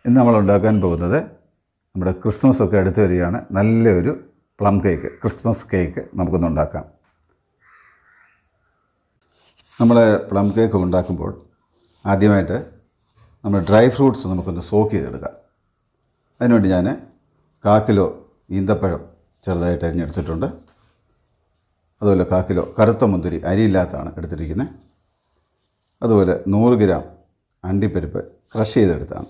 ഇന്ന് നമ്മൾ ഉണ്ടാക്കാൻ പോകുന്നത് നമ്മുടെ ക്രിസ്മസ് ഒക്കെ അടുത്ത് വരികയാണ്. നല്ലൊരു പ്ലം കേക്ക്, ക്രിസ്മസ് കേക്ക് നമുക്കൊന്ന് ഉണ്ടാക്കാം. നമ്മൾ പ്ലം കേക്ക് ഉണ്ടാക്കുമ്പോൾ ആദ്യമായിട്ട് നമ്മൾ ഡ്രൈ ഫ്രൂട്ട്സ് നമുക്കൊന്ന് സോക്ക് ചെയ്തെടുക്കാം. അതിനുവേണ്ടി ഞാൻ 1/4 കിലോ ഈന്തപ്പഴം ചെറുതായിട്ട് അരിഞ്ഞെടുത്തിട്ടുണ്ട്. അതുപോലെ 1/4 കിലോ കറുത്ത മുന്തിരി അരിയില്ലാത്തതാണ് എടുത്തിരിക്കുന്നത്. അതുപോലെ 100 ഗ്രാം അണ്ടിപ്പരിപ്പ് ക്രഷ് ചെയ്തെടുത്താണ്.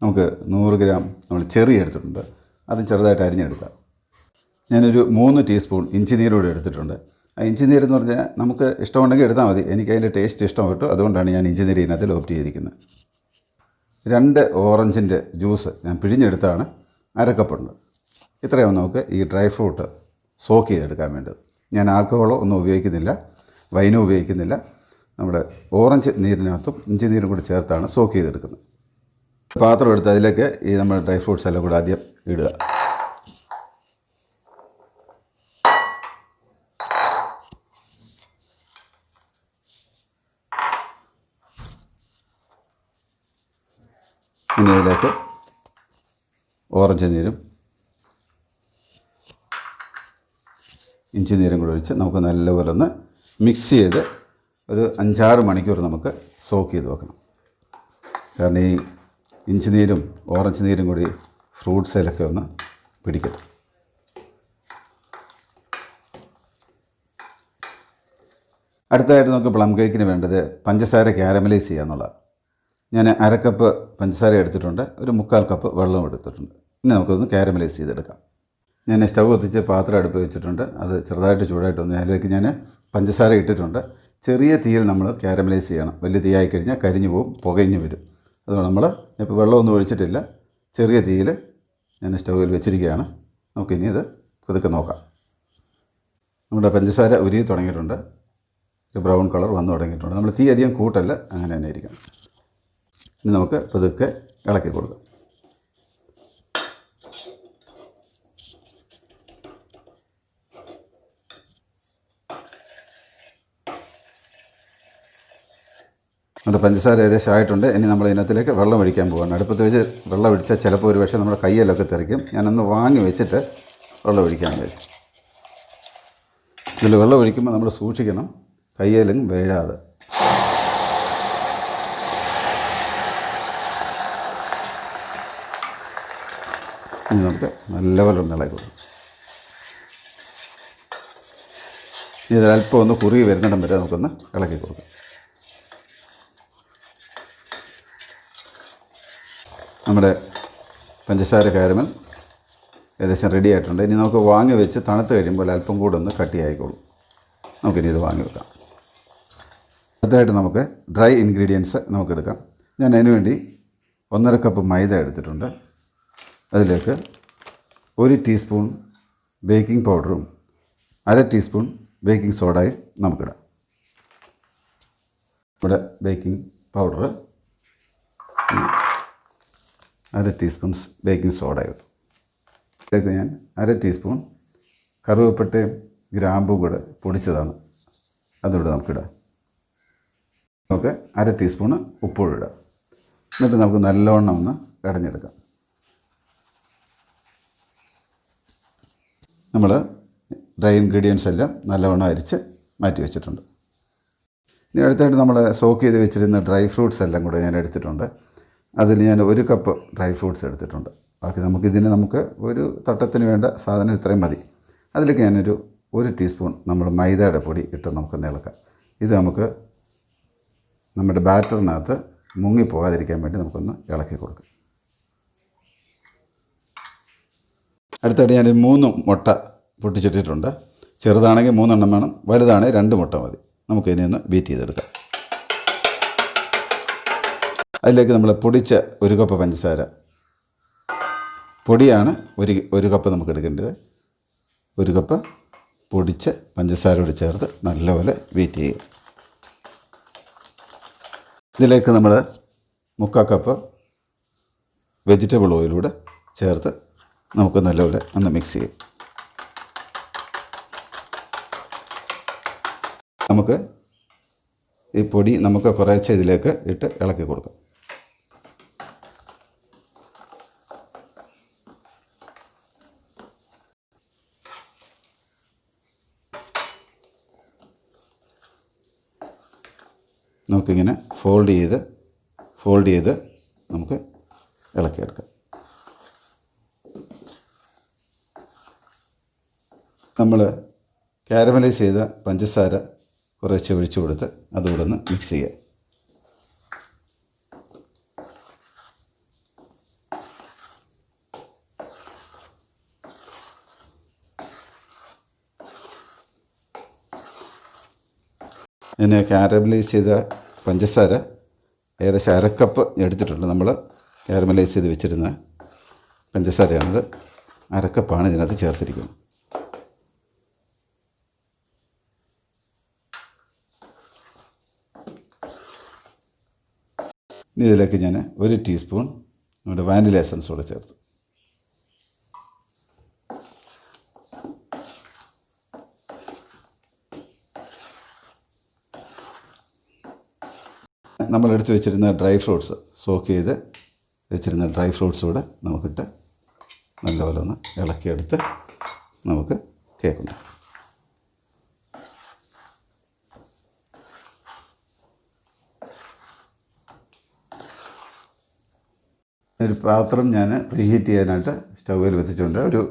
നമുക്ക് 100 ഗ്രാം നമ്മൾ ചെറി എടുത്തിട്ടുണ്ട്, അത് ചെറുതായിട്ട് അരിഞ്ഞെടുത്താൽ. ഞാനൊരു 3 ടീസ്പൂൺ ഇഞ്ചി നീരോടെ എടുത്തിട്ടുണ്ട്. ആ ഇഞ്ചി നീരെന്ന് പറഞ്ഞാൽ നമുക്ക് ഇഷ്ടമുണ്ടെങ്കിൽ എടുത്താൽ മതി. എനിക്ക് അതിൻ്റെ ടേസ്റ്റ് ഇഷ്ടപ്പെട്ടു, അതുകൊണ്ടാണ് ഞാൻ ഇഞ്ചി നീര് ഇതിനകത്ത് ഓപ്റ്റ് ചെയ്തിരിക്കുന്നത്. 2 ഓറഞ്ചിൻ്റെ ജ്യൂസ് ഞാൻ പിഴിഞ്ഞെടുത്താണ്, 1/2 കപ്പുണ്ട്. ഇത്രയും നമുക്ക് ഈ ഡ്രൈ ഫ്രൂട്ട് സോക്ക് ചെയ്തെടുക്കാൻ വേണ്ടത്. ഞാൻ ആൽക്കഹോളോ ഒന്നും ഉപയോഗിക്കുന്നില്ല, വൈനും ഉപയോഗിക്കുന്നില്ല. നമ്മുടെ ഓറഞ്ച് നീരിനകത്തും ഇഞ്ചി നീരും കൂടി ചേർത്താണ് സോക്ക് ചെയ്തെടുക്കുന്നത്. പാത്രം എടുത്ത് അതിലേക്ക് ഈ നമ്മുടെ ഡ്രൈ ഫ്രൂട്ട്സ് എല്ലാം കൂടി ആദ്യം ഇടുക. ഇനി അതിലേക്ക് ഓറഞ്ച് നീരും ഇഞ്ചി നീരും കൂടി ഒഴിച്ച് നമുക്ക് നല്ലപോലെ ഒന്ന് മിക്സ് ചെയ്ത് ഒരു 5-6 മണിക്കൂർ നമുക്ക് സോക്ക് ചെയ്ത് വെക്കണം. കാരണം ഈ ഇഞ്ചി നീരും ഓറഞ്ച് നീരും കൂടി ഫ്രൂട്ട്സിലൊക്കെ ഒന്ന് പിടിക്കട്ടെ. അടുത്തതായിട്ട് നമുക്ക് പ്ലം കേക്കിന് വേണ്ടത് പഞ്ചസാര ക്യാരമലൈസ് ചെയ്യുക എന്നുള്ളതാണ്. ഞാൻ 1/2 കപ്പ് പഞ്ചസാര എടുത്തിട്ടുണ്ട്, ഒരു 1/4 കപ്പ് വെള്ളം എടുത്തിട്ടുണ്ട്. ഇനി നമുക്കൊന്ന് ക്യാരമലൈസ് ചെയ്തെടുക്കാം. ഞാൻ സ്റ്റൗ കത്തിച്ച് പാത്രം അടുപ്പ് വെച്ചിട്ടുണ്ട്. അത് ചെറുതായിട്ട് ചൂടായിട്ട് വന്ന് അതിലേക്ക് ഞാൻ പഞ്ചസാര ഇട്ടിട്ടുണ്ട്. ചെറിയ തീയിൽ നമ്മൾ ക്യാരമലൈസ് ചെയ്യണം. വലിയ തീയായി കഴിഞ്ഞാൽ കരിഞ്ഞു പോകും, പുകഞ്ഞു വരും. അതുകൊണ്ട് നമ്മൾ ഇപ്പോൾ വെള്ളമൊന്നും ഒഴിച്ചിട്ടില്ല, ചെറിയ തീയിൽ ഞാൻ സ്റ്റൗവിൽ വെച്ചിരിക്കുകയാണ്. നമുക്കിനി ഇത് പതുക്കെ നോക്കാം. നമ്മുടെ പഞ്ചസാര ഉരുകി തുടങ്ങിയിട്ടുണ്ട്, ഒരു ബ്രൗൺ കളർ വന്നു തുടങ്ങിയിട്ടുണ്ട്. നമ്മൾ തീ അധികം കൂട്ടല്ല, അങ്ങനെ തന്നെ ഇരിക്കണം. ഇനി നമുക്ക് പതുക്കെ ഇളക്കി കൊടുക്കാം. നമ്മുടെ പഞ്ചസാര ഏകദേശം ആയിട്ടുണ്ട്. ഇനി നമ്മൾ ഇതിനകത്തിലേക്ക് വെള്ളം ഒഴിക്കാൻ പോകാണ്. അടുപ്പത്ത് വെച്ച് വെള്ളം ഒഴിച്ചാൽ ചിലപ്പോൾ ഒരു പക്ഷേ നമ്മുടെ കയ്യിലൊക്കെ തെറിക്കും. ഞാനൊന്ന് വാങ്ങി വെച്ചിട്ട് വെള്ളം ഒഴിക്കാമെന്ന് വെച്ചു. ഇതിൽ വെള്ളം ഒഴിക്കുമ്പോൾ നമ്മൾ സൂക്ഷിക്കണം, കയ്യിലും വീഴാതെ. ഇനി നമുക്ക് നല്ലപോലെ ഒന്ന് ഇളക്കി കൊടുക്കാം. ഇനി ഇതിലല്പം ഒന്ന് കുറുകി വരുന്നിടം വരെ നമുക്കൊന്ന് ഇളക്കി കൊടുക്കാം. നമ്മുടെ പഞ്ചസാര കാരമൽ ഏകദേശം റെഡി ആയിട്ടുണ്ട്. ഇനി നമുക്ക് വാങ്ങി വെച്ച് തണുത്ത് കഴിയുമ്പോൾ അല്പം കൂടെ ഒന്ന് കട്ടിയായിക്കോളും. നമുക്കിനി ഇത് വാങ്ങി വെക്കാം. അടുത്തായിട്ട് നമുക്ക് ഡ്രൈ ഇൻഗ്രീഡിയൻസ് നമുക്കെടുക്കാം. ഞാൻ അതിന് വേണ്ടി 1/2 കപ്പ് മൈദ എടുത്തിട്ടുണ്ട്. അതിലേക്ക് 1 ടീസ്പൂൺ ബേക്കിംഗ് പൗഡറും 1/2 ടീസ്പൂൺ ബേക്കിംഗ് സോഡയും നമുക്കിടാം. ഇവിടെ baking powder 1/2 teaspoon baking soda ഇടും. ഇതിലേക്ക് ഞാൻ 1/2 ടീസ്പൂൺ കറുവപ്പട്ടയും ഗ്രാമ്പും കൂടെ പൊടിച്ചതാണ്, അതിവിടെ നമുക്കിടാം. നമുക്ക് 1/2 ടീസ്പൂണ് ഉപ്പും ഇടാം. എന്നിട്ട് നമുക്ക് നല്ലവണ്ണം ഒന്ന് ഇടഞ്ഞെടുക്കാം. നമ്മൾ ഡ്രൈ ഇൻഗ്രീഡിയൻസ് എല്ലാം നല്ലവണ്ണം അരിച്ച് മാറ്റി വെച്ചിട്ടുണ്ട്. ഇനി അടുത്തായിട്ട് നമ്മൾ സോക്ക് ചെയ്ത് വെച്ചിരുന്ന ഡ്രൈ ഫ്രൂട്ട്സ് എല്ലാം കൂടെ ഞാൻ എടുത്തിട്ടുണ്ട്. അതിൽ ഞാൻ 1 കപ്പ് ഡ്രൈ ഫ്രൂട്ട്സ് എടുത്തിട്ടുണ്ട്. ബാക്കി നമുക്ക് ഒരു തട്ടത്തിന് വേണ്ട സാധനം ഇത്രയും മതി. അതിലേക്ക് ഞാനൊരു 1 ടീസ്പൂൺ നമ്മൾ മൈദയുടെ പൊടി ഇട്ട് നമുക്കൊന്ന് ഇളക്കാം. ഇത് നമുക്ക് നമ്മുടെ ബാറ്ററിനകത്ത് മുങ്ങിപ്പോകാതിരിക്കാൻ വേണ്ടി നമുക്കൊന്ന് ഇളക്കി കൊടുക്കാം. അടുത്തായിട്ട് ഞാൻ 3 മുട്ട പൊട്ടിച്ചിട്ടിട്ടുണ്ട്. ചെറുതാണെങ്കിൽ 3 എണ്ണം വേണം, വലുതാണെങ്കിൽ 2 മുട്ട മതി. നമുക്കിതിനെ ഒന്ന് ബീറ്റ് ചെയ്തെടുക്കാം. അതിലേക്ക് നമ്മൾ പൊടിച്ച 1 കപ്പ് പഞ്ചസാര, പൊടിയാണ് 1 കപ്പ് നമുക്ക് എടുക്കേണ്ടത്. 1 കപ്പ് പൊടിച്ച പഞ്ചസാരയോട് ചേർത്ത് നല്ലപോലെ ബീറ്റ് ചെയ്യുക. ഇതിലേക്ക് നമ്മൾ 1/4 കപ്പ് വെജിറ്റബിൾ ഓയിലൂടെ ചേർത്ത് നമുക്ക് നല്ലപോലെ ഒന്ന് മിക്സ് ചെയ്യും. നമുക്ക് ഈ പൊടി നമുക്ക് കുറേശ്ശെ ഇതിലേക്ക് ഇട്ട് ഇളക്കി കൊടുക്കാം. നമുക്കിങ്ങനെ ഫോൾഡ് ചെയ്ത് നമുക്ക് ഇളക്കിയെടുക്കാം. നമ്മൾ കാരമലൈസ് ചെയ്ത പഞ്ചസാര കുറച്ച് ഒഴിച്ചു കൊടുത്ത് അതുകൂടെ ഒന്ന് മിക്സ് ചെയ്യുക. ഞാൻ കാരമലൈസ് ചെയ്ത പഞ്ചസാര ഏകദേശം 1/2 കപ്പ് എടുത്തിട്ടുണ്ട്. നമ്മൾ കാരമലൈസ് ചെയ്ത് വെച്ചിരുന്ന പഞ്ചസാരയാണിത്. 1/2 കപ്പാണ് ഇതിനകത്ത് ചേർത്തിരിക്കുന്നത്. ഇനി ഇതിലേക്ക് ഞാൻ 1 ടീസ്പൂൺ നമ്മുടെ വാനില എസൻസ് കൂടെ ചേർത്തു. നമ്മൾ എടുത്ത് വെച്ചിരുന്ന ഡ്രൈ ഫ്രൂട്ട്സ്, സോക്ക് ചെയ്ത് വെച്ചിരുന്ന ഡ്രൈ ഫ്രൂട്ട്സ് കൂടെ നമുക്കിട്ട് നല്ലപോലെ ഒന്ന് ഇളക്കിയെടുത്ത് നമുക്ക് കേക്കുണ്ടാക്കാം. ഒരു പാത്രം ഞാൻ പ്രീഹീറ്റ് ചെയ്യാനായിട്ട് സ്റ്റൗവിൽ വെച്ചിട്ടുണ്ട്. ഒരു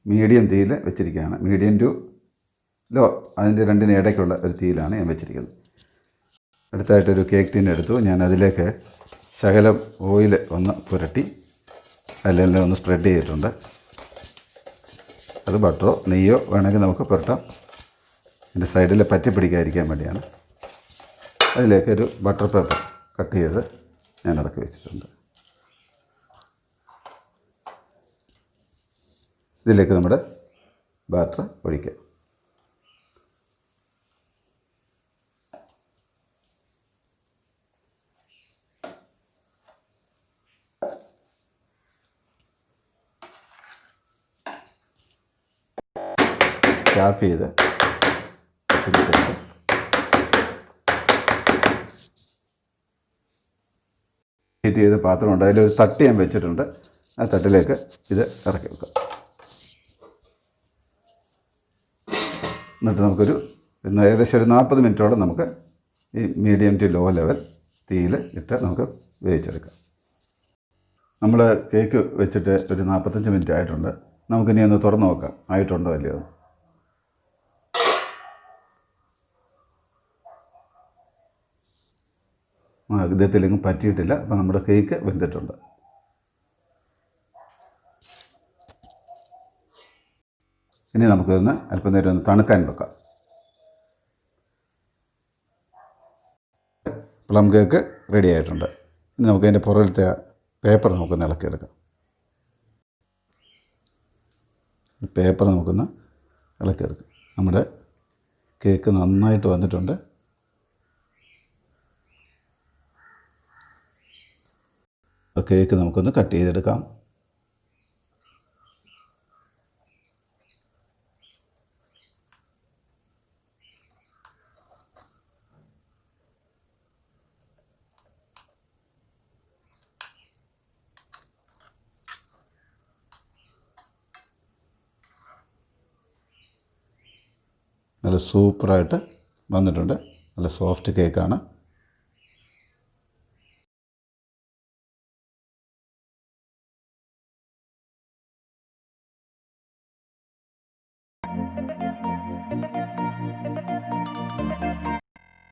മീഡിയം തീയിൽ വെച്ചിരിക്കുകയാണ്. മീഡിയം ടു ലോ, അതിൻ്റെ രണ്ടിന് ഇടയ്ക്കുള്ള ഒരു തീയിലാണ് ഞാൻ വെച്ചിരിക്കുന്നത്. അടുത്തായിട്ടൊരു കേക്ക് ടീൻ എടുത്തു. ഞാൻ അതിലേക്ക് ശകലം ഓയിൽ ഒന്ന് പുരട്ടി അതിലെല്ലാം ഒന്ന് സ്പ്രെഡ് ചെയ്തിട്ടുണ്ട്. അത് ബട്ടറോ നെയ്യോ വേണമെങ്കിൽ നമുക്ക് പുരട്ടാം. ഇതിൻ്റെ സൈഡിൽ പറ്റി പിടിക്കാതിരിക്കാൻ വേണ്ടിയാണ്. അതിലേക്കൊരു ബട്ടർ പേപ്പർ കട്ട് ചെയ്ത് ഞാൻ ഇറക്കി വെച്ചിട്ടുണ്ട്. ഇതിലേക്ക് നമ്മുടെ ബാറ്റർ ഒഴിക്കുക. ടാപ്പ് ചെയ്ത് അതിന് ശേഷം ഹീറ്റ് ചെയ്ത പാത്രമുണ്ട്, അതിലൊരു തട്ട് ഞാൻ വെച്ചിട്ടുണ്ട്. ആ തട്ടിലേക്ക് ഇത് ഇറക്കി വെക്കാം. എന്നിട്ട് നമുക്കൊരു ഏകദേശം ഒരു 40 മിനിറ്റോളം നമുക്ക് ഈ മീഡിയം ടു ലോ ലെവൽ തീയിൽ ഇട്ട് നമുക്ക് വേവിച്ചെടുക്കാം. നമ്മൾ കേക്ക് വെച്ചിട്ട് ഒരു 45 മിനിറ്റ് ആയിട്ടുണ്ട്. നമുക്കിനി ഒന്ന് തുറന്ന് നോക്കാം ആയിട്ടുണ്ടോ അല്ലയോ. ഇദ്ദേഹത്തിലെങ്കിലും പറ്റിയിട്ടില്ല. അപ്പോൾ നമ്മുടെ കേക്ക് വെന്തിട്ടുണ്ട്. ഇനി നമുക്കിതൊന്ന് അല്പം നേരം ഒന്ന് തണുക്കാൻ വെക്കാം. പ്ലം കേക്ക് റെഡി ആയിട്ടുണ്ട്. ഇനി നമുക്ക് അതിൻ്റെ പുറകിലത്തെ പേപ്പർ നമുക്കൊന്ന് ഇളക്കിയെടുക്കാം. പേപ്പർ നമുക്കൊന്ന് ഇളക്കിയെടുക്കാം. നമ്മുടെ കേക്ക് നന്നായിട്ട് വന്നിട്ടുണ്ട്. കേക്ക് നമുക്കൊന്ന് കട്ട് ചെയ്തെടുക്കാം. നല്ല സൂപ്പറായിട്ട് വന്നിട്ടുണ്ട്. നല്ല സോഫ്റ്റ് കേക്കാണ്.